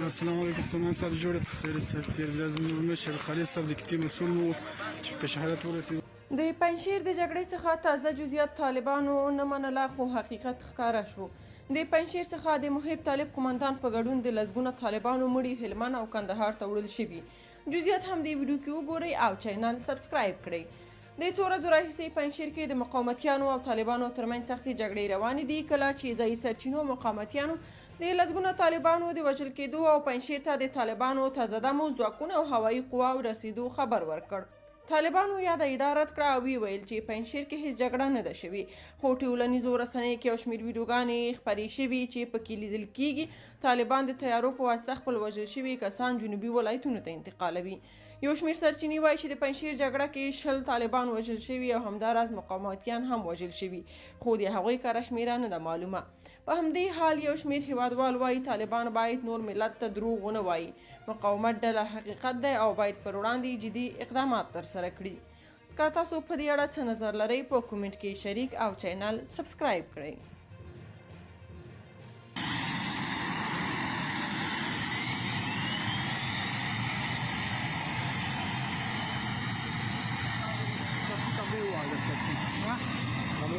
السلام علیکم ستومان صاحب جوړ خیر صاحب تیر ورځ موږ مشر خالد صاحب د کتې مسؤل وو چې په شهادت ورسېد. د پنجشیر د جګړې څخه تازه جزئیات طالبانو نه منله خو حقیقت ښکاره شو. د پنجشیر څخه د محب طالب قومندان په ګډون د لسګونه طالبانو مړي هلمند او کندهار ته وړل شوي. جزئیات هم د ویډیو کې وګورئ او چینل سبسکرایب کړئ. د څو ورځو راهیسې پنجشیر کې د مقاومتیانو او طالبانو ترمنځ سختې جګړې روانې دي، کله چې ځایي سرچینو مقاومتیانو د لسګونه طالبانو د وژل کېدو او پنجشیر ته د طالبانو تازه دمو ځواکونو او هوایي قواو رسېدو خبر ورکړ. طالبانو یاده ادعا رد کړه او ویل چې پنجشیر کې هیڅ جګړه نه ده شوې، خو ټولنیزو رسنیو کې یو شمېر ویډیوګانې خپرې شوي چې پکې لیدل کېږي طالبان د تیارو په واسطه خپل وژل شوي کسان جنوبي ولایتونو ته انتقالوي. یو شمېر سرچینې وایي چې د پنجشیر جګړه کې 10 طالبان وژل شوي او همداراز مقاومتیان هم وژل شوي، خو د هغوی کره شمېره نه ده معلومه. په همدې حال یو شمېر هیوادوال وایي طالبان باید نور ملت ته دروغ ونه وایي، مقاومت ډله حقیقت دی او باید پر وړاندې جدي اقدامات ترسره کړي. که تاسو په دې اړه څه نظر لرئ په کومنټ کې شریک او چینل سبسکرایب کړئ. Kamu